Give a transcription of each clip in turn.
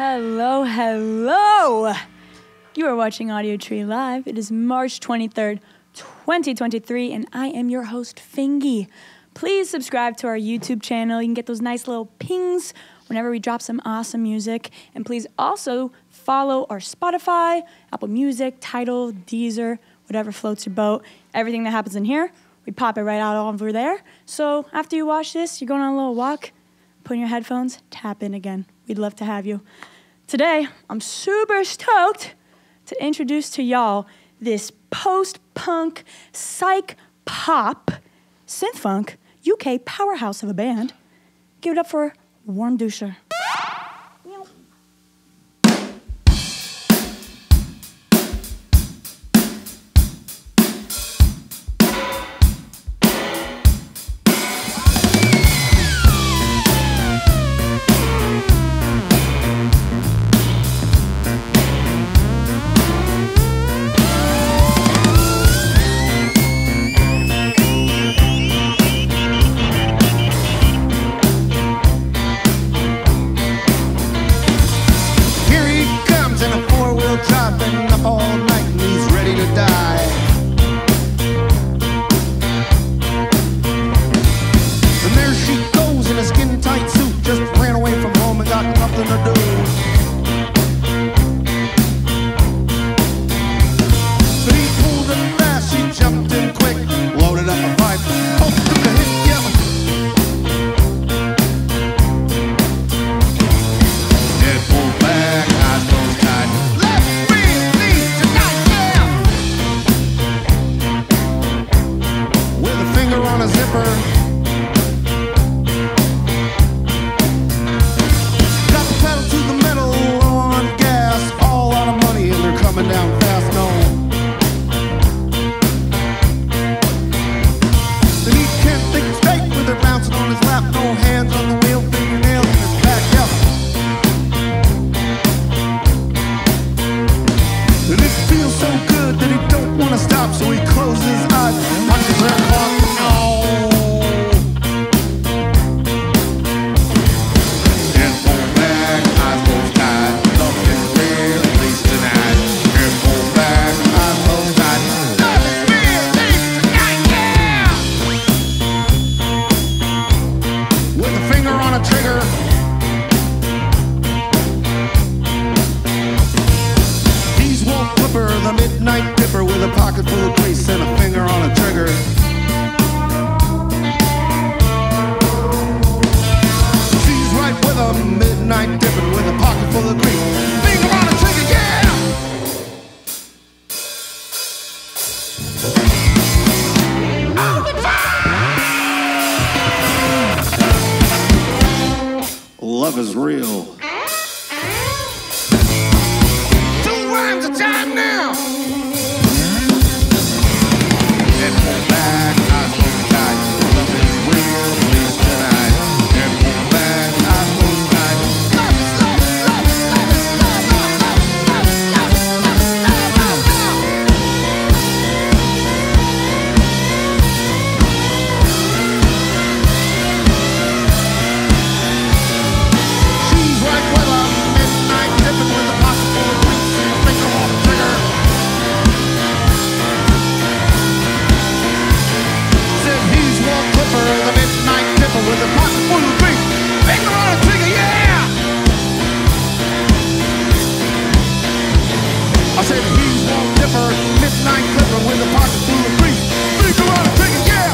Hello, hello! You are watching Audiotree Live. It is March 23rd, 2023, and I am your host, FINGY. Please subscribe to our YouTube channel. You can get those nice little pings whenever we drop some awesome music. And please also follow our Spotify, Apple Music, Tidal, Deezer, whatever floats your boat. Everything that happens in here, we pop it right out over there. So after you watch this, you're going on a little walk, put in your headphones, tap in again. We'd love to have you. Today, I'm super stoked to introduce to y'all this post-punk, psych-pop, synth-funk, UK powerhouse of a band. Give it up for Warmduscher. Love is real. 2 rhymes a time now. And pull back, eyes closed tight. Love is real, please tonight. And pull back, eyes closed tight. Love is love, love is love is love, love, love, love is love, love is love, love, right with a midnight dipping with a pocket full of drinks and finger on the trigger. Said he's one clipper, the midnight dipper with a pocket full of drinks, finger on the trigger, yeah! I said he's one dipper, midnight clipper with a pocket full of drinks, finger on the trigger, yeah!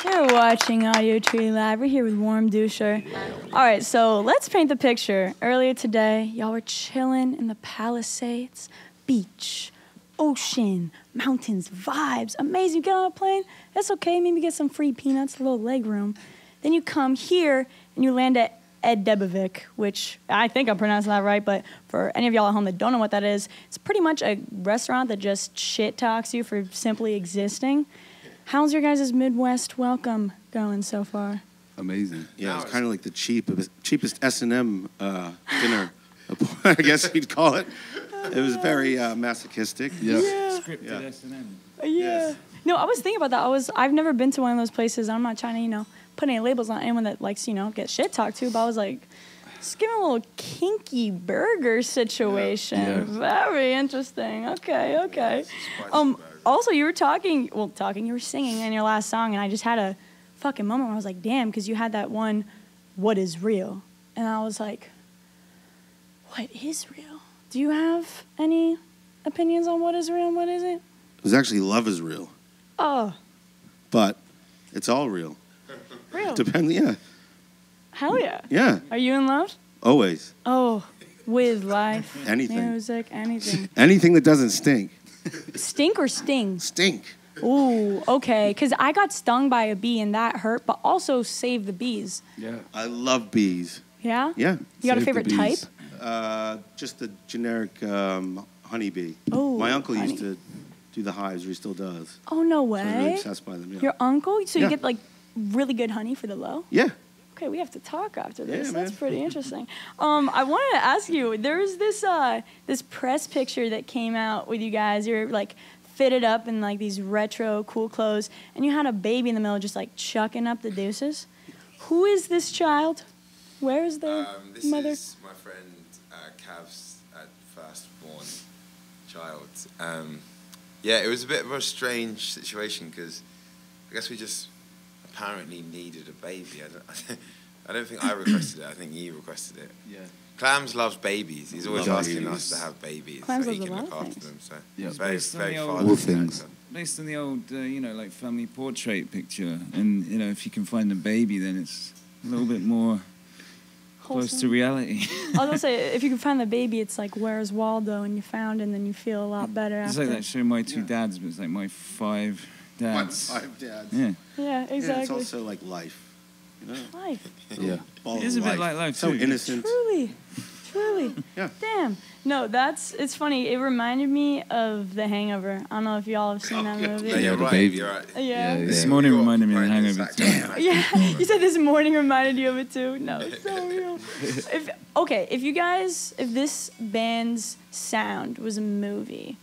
You're watching Audiotree Live. We're here with Warmduscher. All right, so let's paint the picture. Earlier today, y'all were chilling in the Palisades, beach, ocean, mountains, vibes. Amazing. You get on a plane, that's okay. Maybe get some free peanuts, a little leg room. Then you come here and you land at Edebevik, which I think I'm pronouncing that right, but for any of y'all at home that don't know what that is, it's pretty much a restaurant that just shit talks you for simply existing. How's your guys' Midwest welcome going so far? Amazing. Yeah, it's kind of like the cheapest S&M dinner, I guess you'd call it. It was very masochistic. Yeah. Scripted S&M. Yeah. No, I was thinking about that. I've never been to one of those places. I'm not trying to, put any labels on anyone that likes, get shit talked to, but I was like, just give him a little kinky burger situation. Yeah. Very interesting. Okay. Also, you were you were singing in your last song, and I just had a fucking moment where I was like, damn, because you had that one, what is real? And I was like, what is real? Do you have any opinions on what is real and what isn't? It was actually love is real, Oh, but it's all real. real. Yeah. Hell yeah. Yeah. Are you in love? Always. Oh, with life, Anything. music, anything. Anything that doesn't stink. Stink or sting? Stink. Ooh, okay. Because I got stung by a bee and that hurt, but also save the bees. Yeah. I love bees. Yeah? Yeah. You got a Save the favorite type? bees. Just the generic honeybee. Oh, My uncle honey. used to do the hives, or he still does. Oh, no So I'm really way. obsessed by them. Yeah. Your uncle? So Yeah. you get like really good honey for the low? Yeah. Okay, we have to talk after this. Yeah, That's man. pretty interesting. I wanted to ask you, there's this press picture that came out with you guys. You're like fitted up in like these retro cool clothes, and you had a baby in the middle just like chucking up the deuces. Who is this child? Where is the This mother? is my friend Cav's firstborn child. It was a bit of a strange situation because I guess we just apparently needed a baby. I don't think I requested it. I think you requested it. Yeah. Clams loves babies. He's always Loves asking babies. us to have babies Clams so he loves a can lot look of after things. them. So Yeah. it's very, Based on very the old- fatherly All things. character. Based on the old, like family portrait picture, and if you can find a baby, then it's a little bit more close to Wholesome. reality. I was gonna say, if you can find the baby, it's like Where's Waldo, and you found, and then you feel a lot better It's after. like that show, My Two Dads, but it's like my 5 dads. My 5 dads. Yeah, Yeah, exactly. Yeah, it's also like life. You know? Life. Yeah. Ball It is of a bit like life, So too. innocent. Truly. Yeah. Damn. No, it's funny. It reminded me of The Hangover. I don't know if y'all have seen that movie. No, you're the right. baby. You're right. Yeah. this Yeah. morning You're reminded me of The right, Hangover. exactly. Yeah, you said this morning reminded you of it too. No, it's so real. If this band's sound was a movie,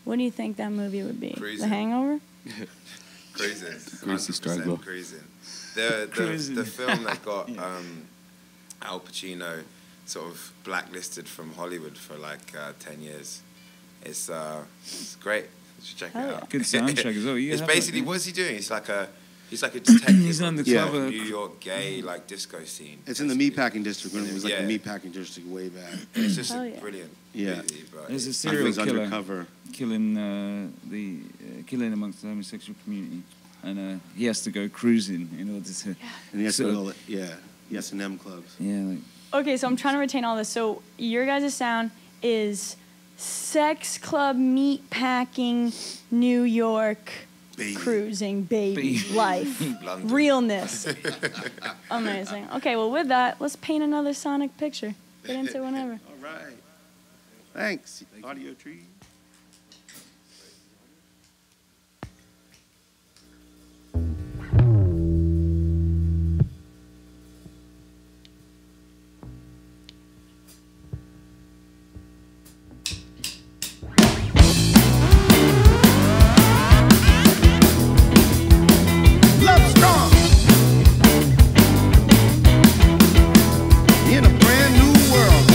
what do you think that movie would be? Cruising. The Hangover? Cruising. Greasy 100% Straggler. Cruising. Cruising. The film that got Al Pacino sort of blacklisted from Hollywood for like 10 years. It's great. You should check Hell it yeah. out. Good soundtrack as well. You It's have basically, that, what's he doing? He's like a detective. He's on the undercover. New York gay like disco scene. It's in the meatpacking district when it was like Yeah. the meatpacking district way back. It's just Hell a yeah. brilliant Yeah. movie, but There's a He serial was killer undercover. killing amongst the homosexual community, and he has to go cruising in order to. And he has So- to go, the S&M clubs. Yeah, like Okay, so I'm trying to retain all this. So your guys' sound is sex club, meat packing, New York, Baby. cruising, baby, life, London. realness. Amazing. Okay, well, with that, let's paint another sonic picture. Get into it whenever. All right. Thanks, Audiotree. Love strong in a brand new world.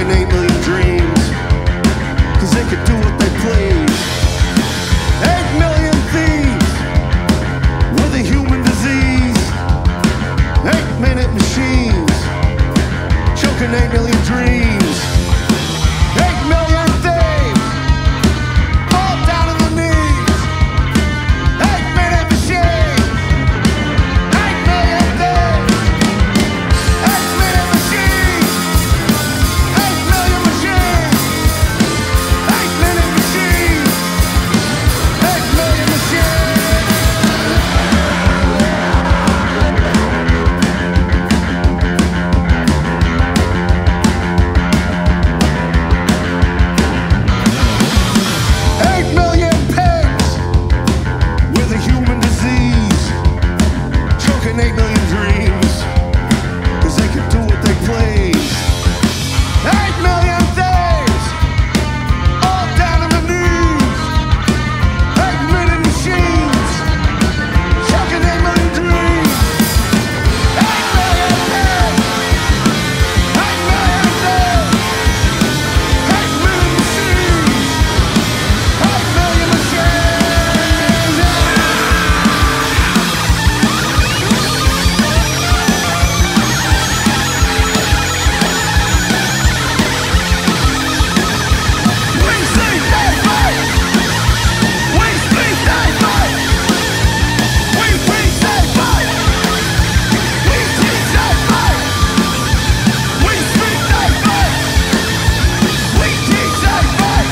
choking 8 million dreams, 'cause they could do what they please. 8 million thieves with a human disease. 8-minute machines choking 8 million dreams. 8 million thieves all down on their knees. 8-minute machines. 8 million thieves. 8-minute machines. 8 million machines. 8-minute machines. 8 million machines. 8 million pigs with a human disease, choking 8 million dreams, 'cause they can do what they please. 8 million thieves, all down on their knees. 8-minute machines, choking 8 million dreams. 8 million pigs, 8 million thieves, 8-minute machines. 8 million machines! We see they fight! We speak they fight! We preach they fight! We teach they fight! We speak they fight! We teach they fight!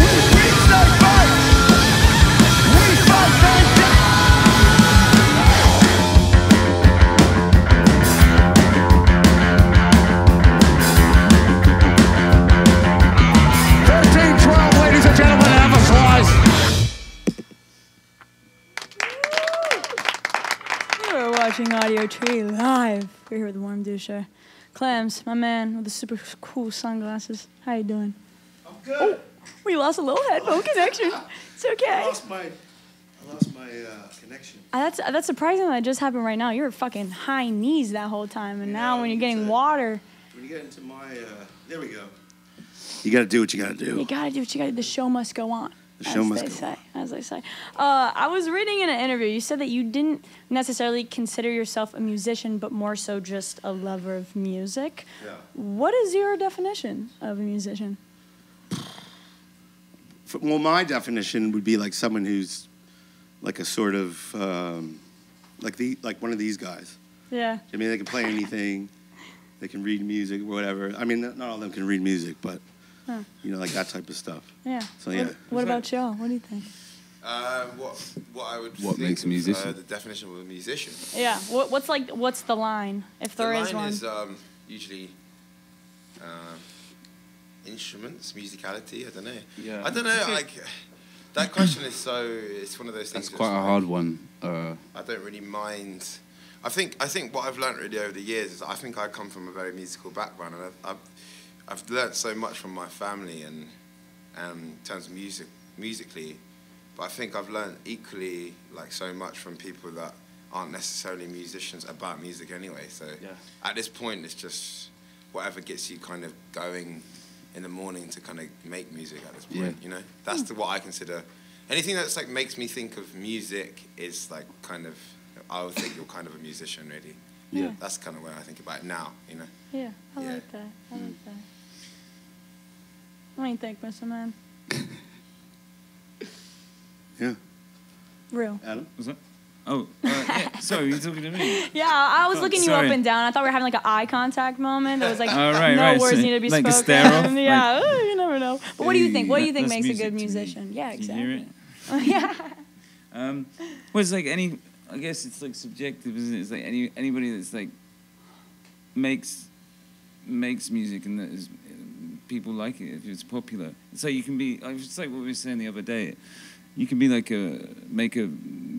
We preach they fight! We fight they die! 13-12, ladies and gentlemen, emphasize. You're watching Audiotree live. We're here with Warmduscher. Clams, my man with the super cool sunglasses. How you doing? I'm good. We lost a little headphone connection. It's okay. I lost my connection. That's surprising that just happened right now. You were fucking high knees that whole time, and now when you're getting water, When you get into my, there we go. You gotta do what you gotta do. you gotta do what you gotta do. The show must go on. The show must go say, as they say. I was reading in an interview, you said that you didn't necessarily consider yourself a musician, but more so just a lover of music. Yeah. What is your definition of a musician? Well, my definition would be like someone who's like a sort of like one of these guys. Yeah. I mean, they can play anything. They can read music or whatever. I mean, not all of them can read music, but you know, like that type of stuff. Yeah. So yeah. What about y'all? What do you think? What I would What think makes a of, musician? the definition of a musician. Yeah. What's the line, if there is The one? line is usually instruments, musicality. I don't know. Yeah. I don't know. Like that question is so. It's one of those things. That's quite a hard one. I don't really mind. I think what I've learned really over the years is I think I come from a very musical background, and I've learnt so much from my family and in terms of musically, but I think I've learnt equally like so much from people that aren't necessarily musicians about music anyway. So at this point, it's just whatever gets you kind of going in the morning to kind of make music at this point. You know, that's what I consider. Anything that's like makes me think of music is like kind of. I would think you're kind of a musician, really. Yeah. That's kind of where I think about it now, you know. Yeah, I like that. I like that. What do you think, Mr. Man? Yeah. Real. Adam? What's that? Oh, yeah. Sorry, you're talking to me. Yeah, I was looking you up sorry. and down. I thought we were having like an eye contact moment. There was like right, no right. words So, needed to be like a spoken. stare off, Yeah, like- you never know. But what do you think? What do you think That's makes a good music to me. musician? Yeah, Do you hear exactly. it? Yeah. Well, it's like I guess it's like subjective, isn't it? It's like anybody that's like makes music and that is people like it if it's popular. So you can be. It's like what we were saying the other day. You can be like make a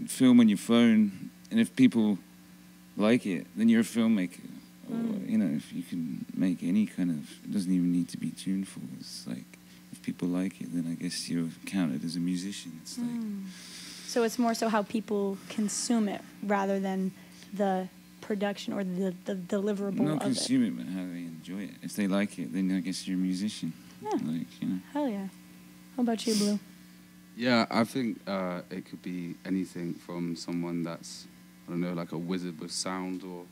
film on your phone, and if people like it, then you're a filmmaker. Or, you know, if you can make any kind of, it doesn't even need to be tuneful. It's like if people like it, then I guess you're counted as a musician. It's like. So it's more so how people consume it rather than the production or the deliverable Not of consume it, but how they enjoy it. If they like it, then I guess you're a musician. Yeah. Like, you know. Hell yeah. How about you, Blue? Yeah, I think it could be anything from someone that's, I don't know, like a wizard with sound or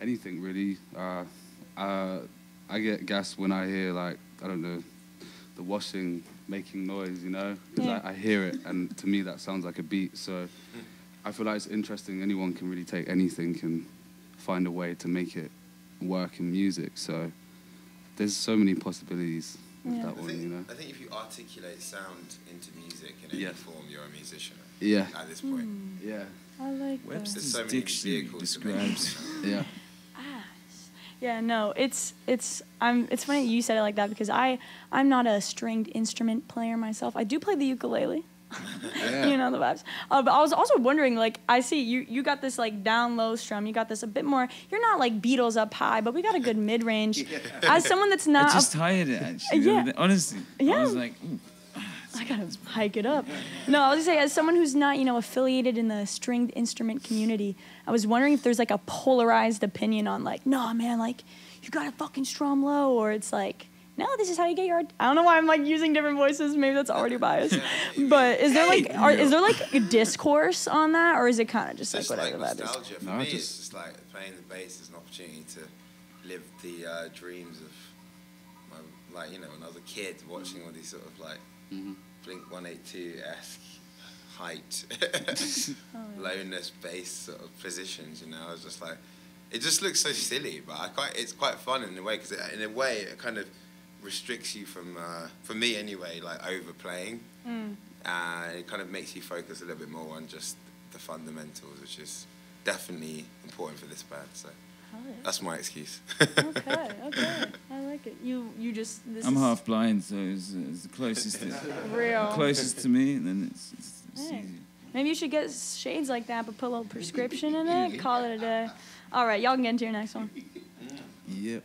anything really. I get gas when I hear, like, I don't know, the washing making noise, you know? Because Yeah. I hear it, and to me that sounds like a beat. So I feel like it's interesting. Anyone can really take anything and find a way to make it work in music. So there's so many possibilities with Yeah. that one, you know? I think if you articulate sound into music in any Yeah. form, you're a musician. Yeah. At this point. Yeah. I like that. Webster's so many dictionary vehicles to make describes. Yeah. Yeah, no, it's funny you said it like that because I'm not a stringed instrument player myself. I do play the ukulele. Yeah. You know the vibes. But I was also wondering, like, I see you got this like down low strum. You got this a bit more. You're not like Beatles up high, but we got a good mid range. As someone that's I not, just hired it, actually. Yeah. Honestly. Yeah. I was like, ooh. I gotta hike it up. No, I was gonna say, as someone who's not, affiliated in the stringed instrument community, I was wondering if there's like a polarized opinion on like, no, man, like you gotta fucking strum low, or it's like, no, this is how you get your. I don't know why I'm like using different voices. Maybe that's already biased. But is there like, is there like a discourse on that, or is it kind of just like It's whatever like that is? nostalgia. For No, me, just- it's just like playing the bass is an opportunity to live the dreams of my, like, when I was a kid, watching all these sort of like Blink 182-esque height, lowness bass sort of positions. I was just like, it just looks so silly, but it's quite fun in a way, because in a way it kind of restricts you from, for me anyway, like overplaying. It kind of makes you focus a little bit more on just the fundamentals, which is definitely important for this band. So that's my excuse. Okay, I like it. You just. This I'm is half blind, so it's the closest real. closest to me, and then it's Hey. easy. Maybe you should get shades like that, but put a little prescription in it. Call it a day. All right, y'all can get into your next one. Yep.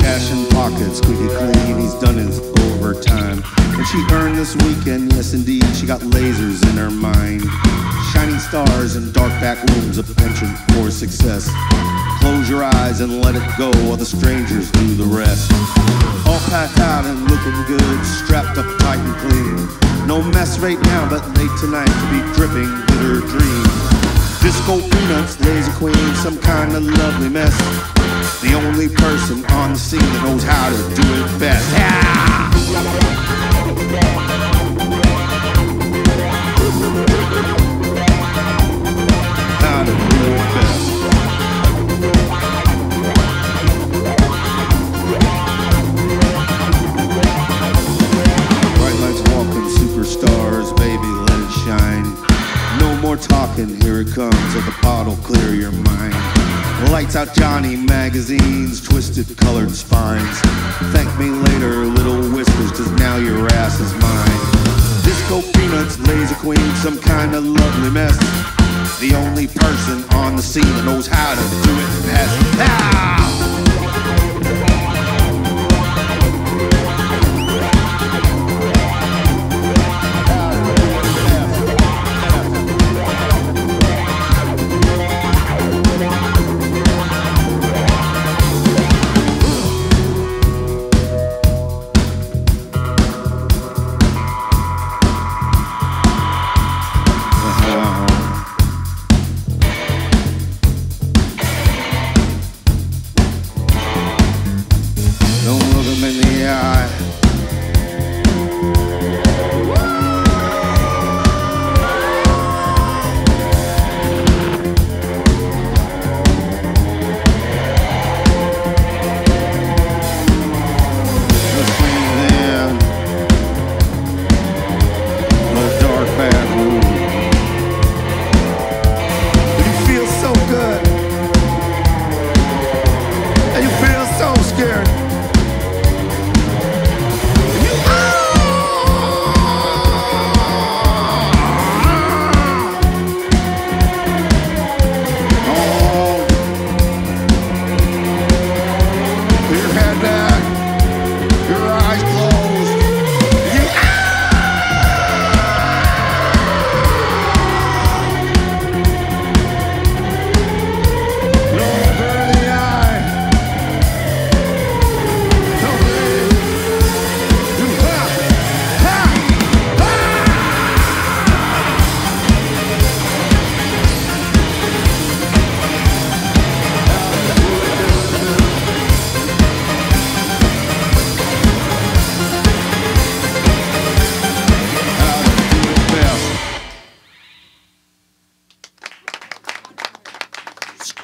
Cash in pockets, squeaky clean, he's done his overtime. And she earned this weekend, yes indeed, she got lasers in her mind. Shining stars and dark back rooms, a penchant for success. Close your eyes and let it go while the strangers do the rest. All packed out and looking good, strapped up tight and clean. No mess right now, but late tonight to be dripping bitter dreams. Disco peanuts, laser queen, some kind of lovely mess. The only person on the scene that knows how to do it best. How to do it best. Bright lights walking, superstars, baby, let it shine. No more talking, here it comes, let the bottle clear your mind. Lights out Johnny magazines, twisted colored spines. Thank me later, little whispers, cause now your ass is mine. Disco peanuts, laser queen, some kind of lovely mess. The only person on the scene that knows how to do it best.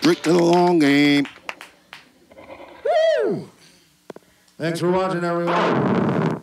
Strict to the long game. Woo! Thanks for watching, everyone.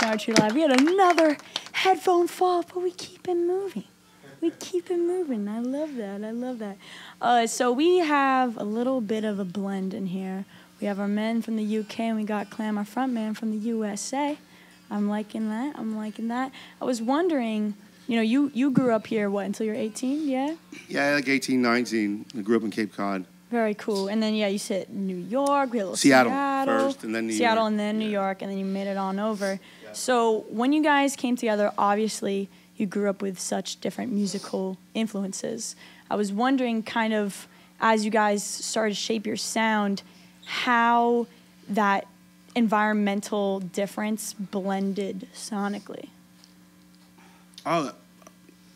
Archery Live. We had another headphone fall, but we keep it moving. We keep it moving. I love that. I love that. So we have a little bit of a blend in here. We have our men from the UK, and we got Clam, our front man from the USA. I'm liking that. I'm liking that. I was wondering, you know, you grew up here, what, until you're 18, yeah? Yeah, like 18, 19. I grew up in Cape Cod. Very cool. And then, yeah, you said New York. We had a little Seattle first, and then New York. Seattle, and then New York, and then you made it on over. Yeah. So when you guys came together, obviously you grew up with such different musical influences. I was wondering, kind of, as you guys started to shape your sound, how that environmental difference blended sonically. Oh,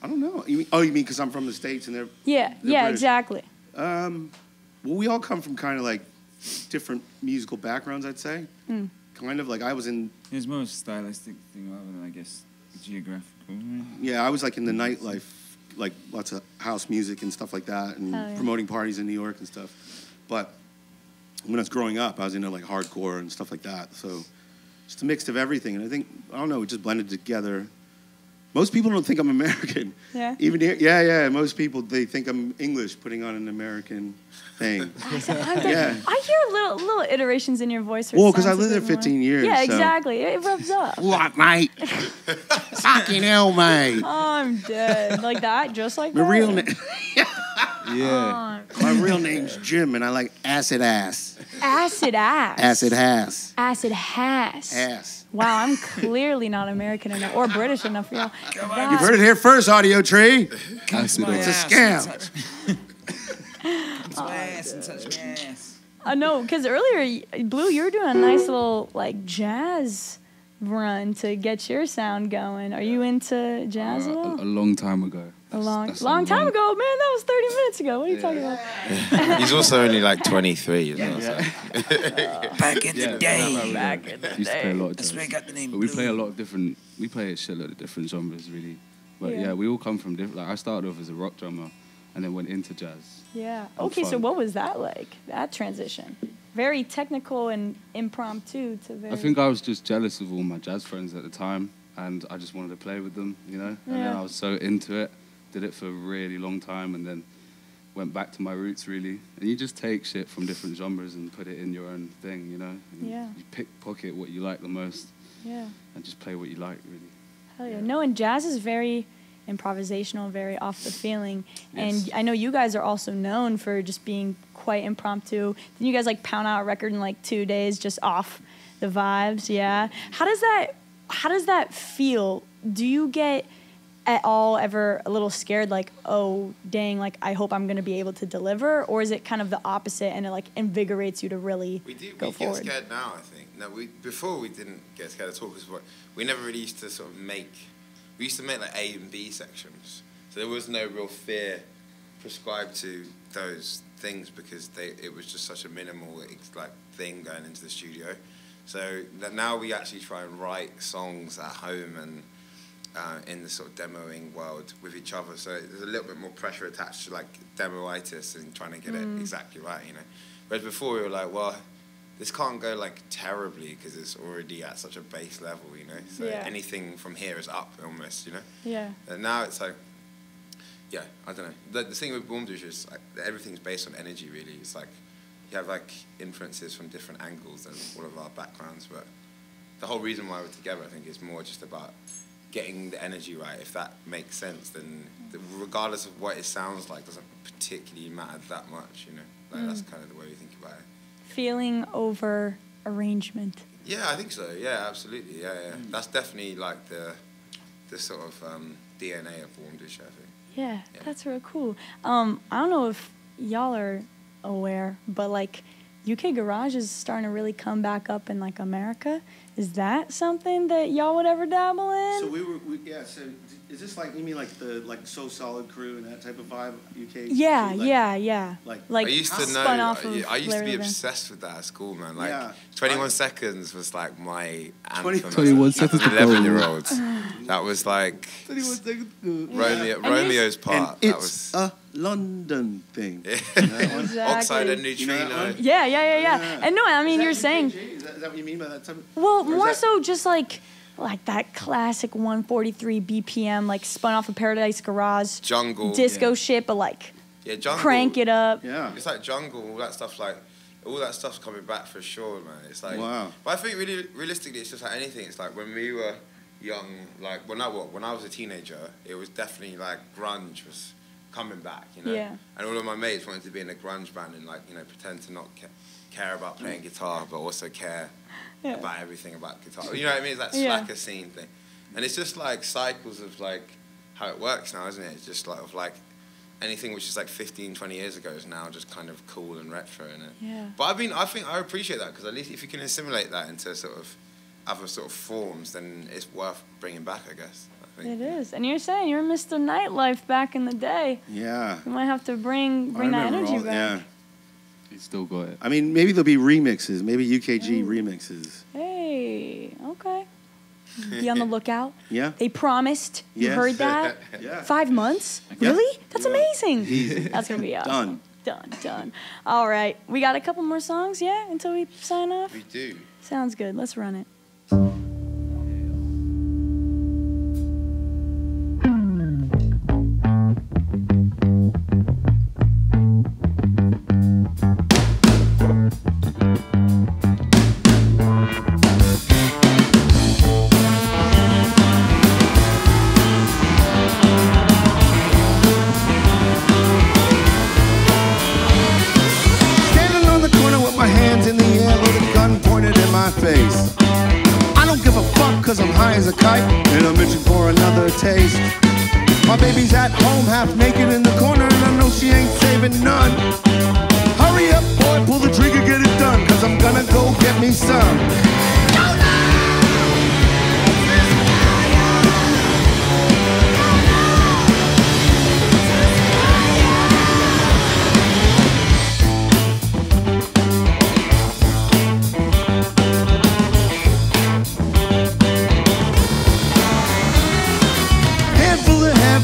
I don't know. You mean because I'm from the States and they're yeah, British. Exactly. Well, we all come from kind of like different musical backgrounds, I'd say. Mm. Kind of like I was in. It's more a stylistic thing rather than, I guess, geographical. Right? Yeah, I was like in the nightlife, like lots of house music and stuff like that, and promoting parties in New York and stuff. But when I was growing up, I was into like hardcore and stuff like that. So just a mix of everything, and I think I don't know, it just blended together. Most people don't think I'm American. Yeah. Even here, yeah. Most people, they think I'm English, putting on an American thing. Yeah. I hear little iterations in your voice. Well, because I lived there 15 years. Yeah, so. Exactly. It rubs up. What, mate? Fucking hell, mate. Oh, I'm dead. Like that, just like My that. real name. Yeah. My real name's Jim, and I like acid ass. Acid ass. Acid ass. Acid ass. Ass. Wow, I'm clearly not American enough or British enough for y'all. You've heard it here first, Audiotree. Acid It's a ass. scam. Touch my ass and touch my ass. No, because earlier, Blue, you were doing a nice little like jazz run to get your sound going. Are you into jazz at all? A long time ago. That's long time ago, man. That was 30 minutes ago. What are you talking about? He's also only like 23, isn't he? Back in the day. Back in the We used to play a lot of That's jazz. where I got the name. But we Blue. play a lot of different. We play a shitload of different genres, really. But yeah, we all come from different. Like I started off as a rock drummer, and then went into jazz. Yeah. And Okay, so funk. what was that like? That transition? Very technical and impromptu to very. I think I was just jealous of all my jazz friends at the time, and I just wanted to play with them, you know. And then I was so into it, did it for a really long time, and then went back to my roots, really. And you just take shit from different genres and put it in your own thing, you know. And you pickpocket what you like the most. Yeah. And just play what you like, really. Hell yeah. No, and jazz is very improvisational, very off the feeling. And I know you guys are also known for just being quite impromptu. Then you guys like pound out a record in like 2 days just off the vibes, yeah. How does that feel? Do you get at all ever a little scared, like, oh, dang, like, I hope I'm going to be able to deliver? Or is it kind of the opposite and it, like, invigorates you to really go forward? We get scared now, I think. No, before we didn't get scared at all because we never really used to sort of make... We used to make, like, A and B sections. So there was no real fear prescribed to those things because it was just such a minimal, like, thing going into the studio. So now we actually try and write songs at home and in the sort of demoing world with each other. So there's a little bit more pressure attached to like demoitis and trying to get it exactly right, you know. Whereas before we were like, well, this can't go like terribly because it's already at such a base level, you know. So anything from here is up almost, you know. Yeah. And now it's like, yeah, I don't know. The thing with Warmduscher is like everything's based on energy, really. It's like you have like influences from different angles and all of our backgrounds, but the whole reason why we're together, I think, is more just about getting the energy right. If that makes sense, then regardless of what it sounds like, doesn't particularly matter that much, you know. Like that's kind of the way we think about it. Feeling over arrangement. Yeah, I think so. Yeah, absolutely. Yeah, yeah. That's definitely like the sort of DNA of Warmduscher, I think. Yeah, that's real cool. I don't know if y'all are aware, but like UK Garage is starting to really come back up in like America. Is that something that y'all would ever dabble in? So so is this like, you mean like the So Solid crew and that type of vibe, UK? Yeah, like, yeah. Like I used to know, I used to be obsessed with that at school, man. Like 21 Seconds was like my anthem. 21 Seconds. 11-year-olds. That was like 21 Seconds. Romeo's part. And it's a London thing. Exactly. Oxide and Neutrino. Yeah. And no, I mean, you're saying... Is that what you mean by that type of... Well, more so just like that classic 143 BPM, like spun off of Paradise Garage. Jungle. Disco shit, but like jungle. Crank it up. Yeah. It's like jungle, all that stuff's coming back for sure, man. It's like... Wow. But I think really, realistically, it's just like anything. It's like when we were young, like when I was a teenager, it was definitely like grunge was coming back, you know? Yeah. And all of my mates wanted to be in a grunge band and like, you know, pretend to not care about playing guitar, but also care about everything about guitar. You know what I mean? It's that slacker scene thing. And it's just like cycles of like how it works now, isn't it? It's just like of like anything which is like 15, 20 years ago is now just kind of cool and retro in it. Yeah. But I think I appreciate that because at least if you can assimilate that into sort of other sort of forms, then it's worth bringing back, I guess. It is. And you're saying you're Mr. Nightlife back in the day. Yeah. You might have to bring that energy back. Yeah. You still got it. I mean, maybe there'll be remixes. Maybe UKG remixes. Hey, okay. Be on the lookout. Yeah. They promised. You heard that? Yeah. 5 months? Yeah. Really? That's amazing. Easy. That's going to be awesome. Done. All right. We got a couple more songs, until we sign off? We do. Sounds good. Let's run it. Cause I'm high as a kite and I'm itching for another taste. My baby's at home half naked in the corner and I know she ain't saving none. Hurry up boy, pull the trigger, get it done, cause I'm gonna go get me some.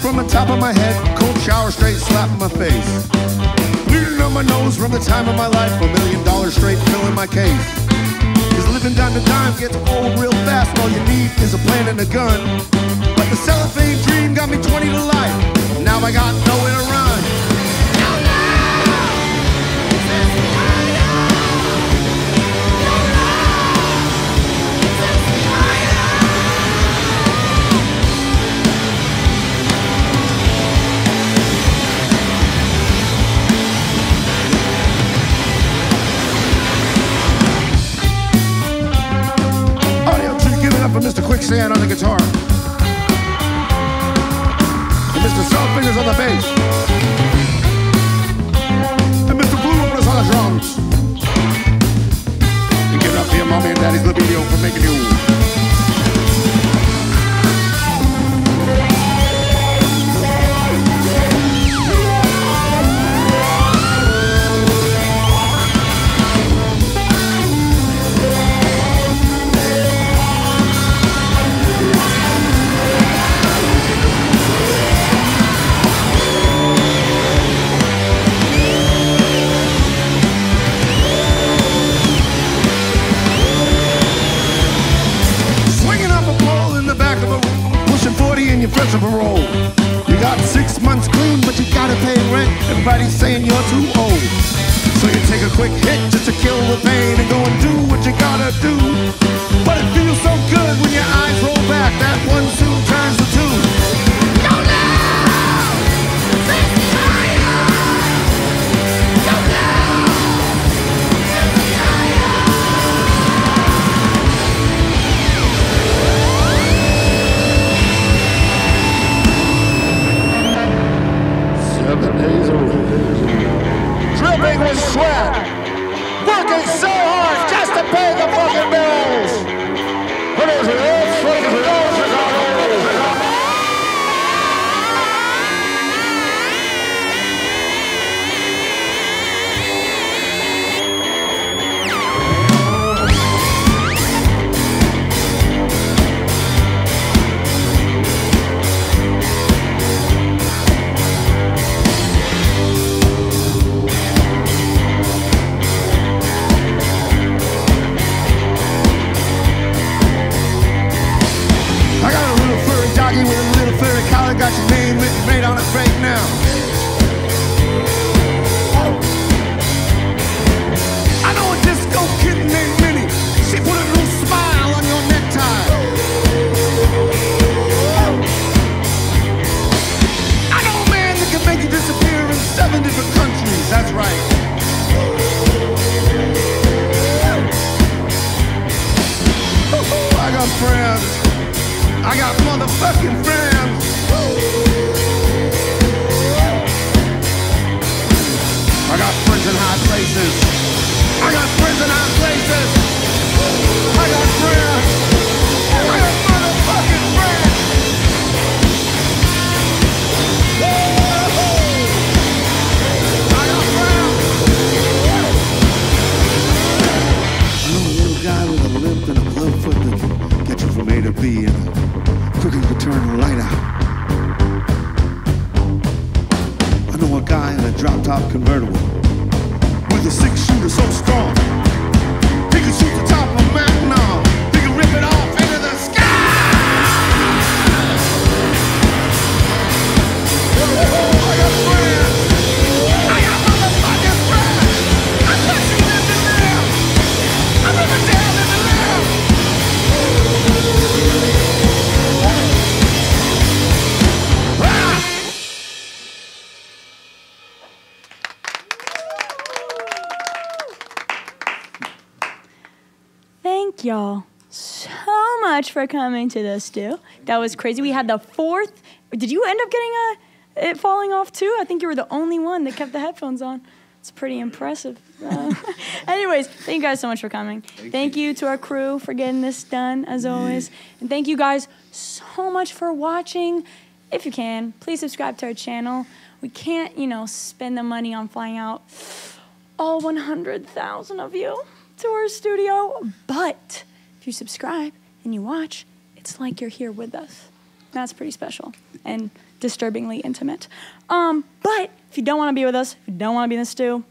From the top of my head, cold shower straight slap in my face. Bleeding on my nose from the time of my life, $1 million straight filling my case. Cause living down to dime gets old real fast, all you need is a plan and a gun. But the cellophane dream got me 20 to life, now I got nowhere to run. For Mr. Quicksand on the guitar. you're fresh on parole. You got 6 months clean, but you gotta pay rent. Everybody's saying you're too old. So you take a quick hit just to kill the pain and go and do what you gotta do. But it feels so good when your eyes roll back. That one soon turns to two. Go now! This higher! Go now! This higher! 7 days a week. Dripping with sweat. Working so hard just to pay the fucking bills. But there's an old fucking bills that got old. I got a little furry doggy with a little furry collar. Got your name written right on it right now. I know a disco kitten named Minnie. She put a little smile on your necktie. I know a man that can make you disappear in 7 different countries. That's right. I got friends. I got motherfucking friends. I got friends in high places. I got friends in high places. I got friends. I got motherfucking friends. I got friends. I know a little guy with a limp and a club foot that can get you from A to B and quicker you can turn the light out. I know a guy in a drop-top convertible with a 6-shooter so strong he can shoot the top of a mountain off. He can rip it off into the sky. I got friends. I got motherfucking friends. I touch you in the left. I rip it down in the left. Thank y'all so much for coming to this, Stu. That was crazy. We had the 4th. Did you end up getting it falling off too? I think you were the only one that kept the headphones on. It's pretty impressive. Anyways, thank you guys so much for coming. Thank you to our crew for getting this done, as always. And thank you guys so much for watching. If you can, please subscribe to our channel. We can't, spend the money on flying out all 100,000 of you to our studio. But if you subscribe and you watch, it's like you're here with us. That's pretty special and disturbingly intimate. But if you don't want to be with us, if you don't want to be in the stew,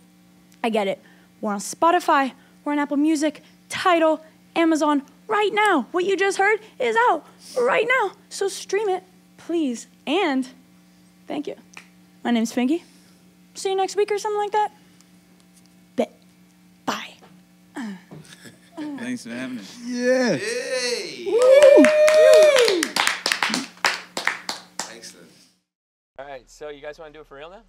I get it. We're on Spotify, we're on Apple Music, Tidal, Amazon. Right now, what you just heard is out right now. So stream it, please. And thank you. My name's FINGY. See you next week or something like that. Bye. Thanks for having us. Yeah. Yay! Woo! Excellent. All right, so you guys want to do it for real now?